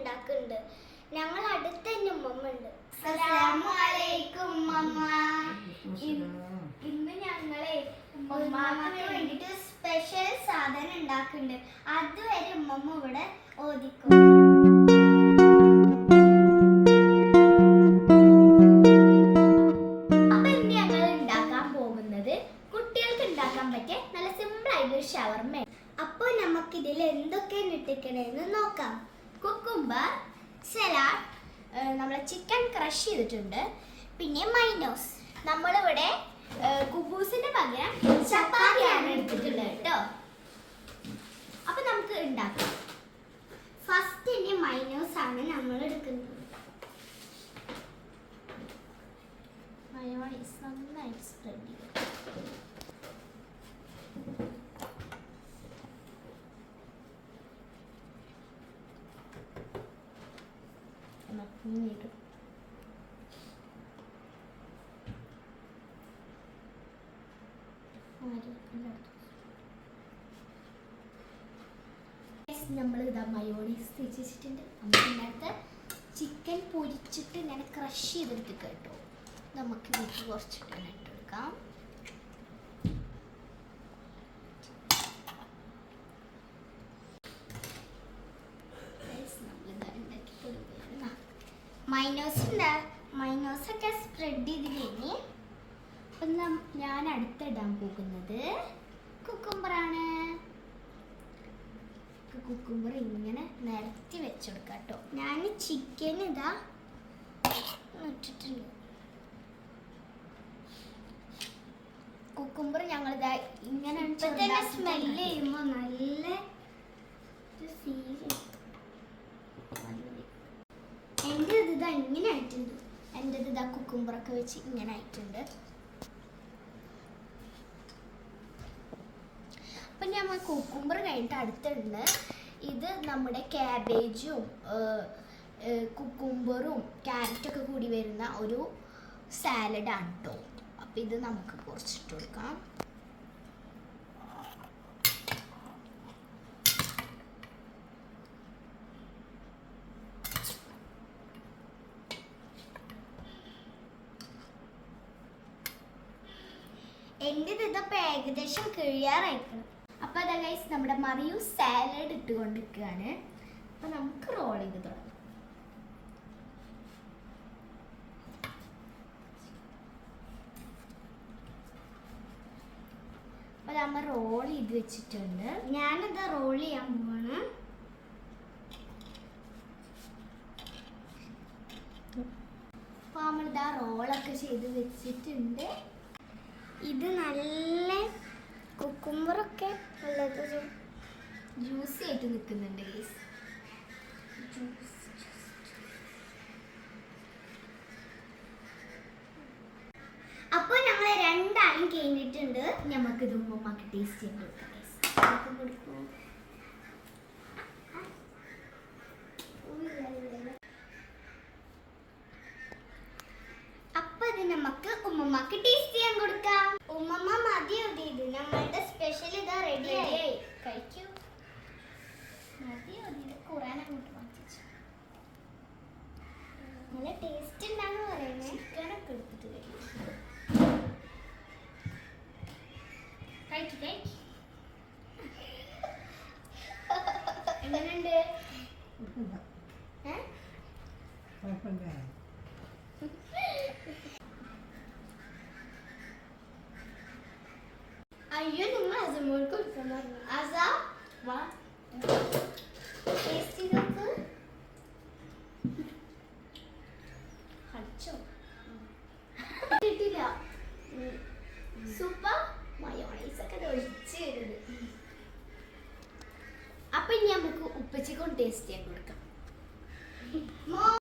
ഉണ്ടാക്കുന്നുണ്ട്. ഞങ്ങൾ അടുത്ത് തന്നെ ഉമ്മ ഉണ്ട്. ഇന്ന് ഞങ്ങളെ ഉമ്മക്ക് വേണ്ടിട്ട് സ്പെഷ്യൽ സാധനം ഉണ്ടാക്കുന്നുണ്ട്. അതുവരെ ഉമ്മ ഇവിടെ ഓദിക്കും. അപ്പൊ ഇന്ന് ഞങ്ങൾ ഉണ്ടാക്കാൻ പോകുന്നത് കുട്ടികൾക്ക് ഉണ്ടാക്കാൻ പറ്റിയ നല്ല സിമ്പിൾ ആയിട്ടുള്ള ഷവർമ. അപ്പൊ നമുക്ക് ഇതിൽ എന്തൊക്കെയാണ് ഇട്ടിക്കണേന്ന് നോക്കാം. കുക്കുംബർ, സലാഡ്, നമ്മളെ ചിക്കൻ ക്രഷ് ചെയ്തിട്ടുണ്ട്, പിന്നെ മൈനോസ്. നമ്മളിവിടെ കുബൂസിന്റെ പകരം ചപ്പാത്തിയാണ് എടുത്തിട്ടുള്ളത് കേട്ടോ. അപ്പൊ നമുക്ക് ഉണ്ടാക്കാം. ഫസ്റ്റ് ഇനി മൈനോസ് ആണ് നമ്മൾ എടുക്കുന്നത്. മയോണൈസ് നന്നായിട്ട് സ്പ്രെഡ് ചെയ്യും. നമ്മൾ ഇതാ മയോണൈസ് തേച്ച് വെച്ചിട്ടുണ്ട്. നമുക്ക് ഇതിനകത്ത് ചിക്കൻ പൊരിച്ചിട്ട് ഇങ്ങനെ ക്രഷ് ചെയ്തെടുത്ത് കേട്ടോ. നമുക്ക് ഇതിലേക്ക് കുറച്ചിട്ട് ഇട്ടെടുക്കാം. മൈനോസൊക്കെ സ്പ്രെഡ് ചെയ്ത് കഴിഞ്ഞ് അപ്പം ഞാൻ അടുത്തിടാൻ പോകുന്നത് കുക്കുംബറാണ്. കുക്കുംബർ ഇങ്ങനെ നിരത്തി വെച്ചെടുക്കാം കേട്ടോ. ഞാൻ ചിക്കൻ ഇതാ ഇട്ടിട്ടുണ്ട്. കുക്കുംബർ ഞങ്ങളിതാ ഇങ്ങനെ സ്മെല്ല് ചെയ്യുമ്പോൾ നല്ല എൻ്റെ ഇതാ ഇങ്ങനെ ആയിട്ടുണ്ട്. എൻ്റെ ഇതാ കുക്കുംബറൊക്കെ വെച്ച് ഇങ്ങനെ ആയിട്ടുണ്ട്. അപ്പം നമ്മൾ കുക്കുംബർ കഴിഞ്ഞിട്ട് അടുത്തുണ്ട് ഇത് നമ്മുടെ ക്യാബേജും കുക്കുംബറും ക്യാരറ്റൊക്കെ കൂടി വരുന്ന ഒരു സാലഡാണ് കേട്ടോ. അപ്പം ഇത് നമുക്ക് കുറച്ചിട്ട് കൊടുക്കാം. എൻ്റെ ഇതപ്പോൾ ഏകദേശം കഴിയാറായിരിക്കണം. അപ്പോൾ അതാ ഗൈസ് നമ്മുടെ മറിയു സാലഡ് ഇട്ടുകൊണ്ടിരിക്കുകയാണ്. അപ്പം നമുക്ക് റോൾ ചെയ്ത് തുടങ്ങാം. അപ്പോൾ നമ്മൾ റോൾ ചെയ്ത് വെച്ചിട്ടുണ്ട്. ഞാനിത് റോൾ ചെയ്യാൻ പോവാണ്. അപ്പോൾ നമ്മളിതാ റോളൊക്കെ ചെയ്ത് വെച്ചിട്ടുണ്ട്. ഇത് നല്ല കുക്കുംബറൊക്കെ ഉള്ളത് ജ്യൂസി ആയിട്ട് നിൽക്കുന്നുണ്ട് ഗൈസ്. അപ്പോൾ ഞങ്ങൾ രണ്ടാളും കഴിഞ്ഞിട്ടുണ്ട്. നമുക്ക് ഇത് ഉമ്മമാക്ക് ടേസ്റ്റ് ചെയ്ത് കൊടുക്കാം ഗൈസ്. അപ്പൊ ഇത് നമുക്ക് ഉമ്മമാക്ക് ടേസ്റ്റ് ചെയ്യാൻ കൊടുക്കാം. ഉമ്മമ്മ മതി ഇത് നമ്മളുടെ സ്പെഷ്യൽ ഇതാ റെഡി ആയി. കഴിക്കൂ. മതി കുറയാൻ അങ്ങോട്ട് മാറ്റിച്ചു. നല്ല ടേസ്റ്റ് ഉണ്ടാന്ന് പറയുന്നത്. ചിക്കനൊക്കെ എടുത്തിട്ട് കഴിച്ചു. എങ്ങനെയുണ്ട്? അയ്യോ നിങ്ങൾ അസമോൾ കൊടുക്കാൻ പറഞ്ഞു. അസ വാ ടേസ്റ്റ് ചെയ്തോക്ക്. കളിച്ചോ കിട്ടില്ല. സൂപ്പർ മയോണൈസ് ഒക്കെ ഒഴിച്ച് വരുന്നത്. അപ്പൊ ഇനി നമുക്ക് ഉപ്പച്ചിക്കൊണ്ട് ടേസ്റ്റ് ചെയ്യാൻ കൊടുക്കാം.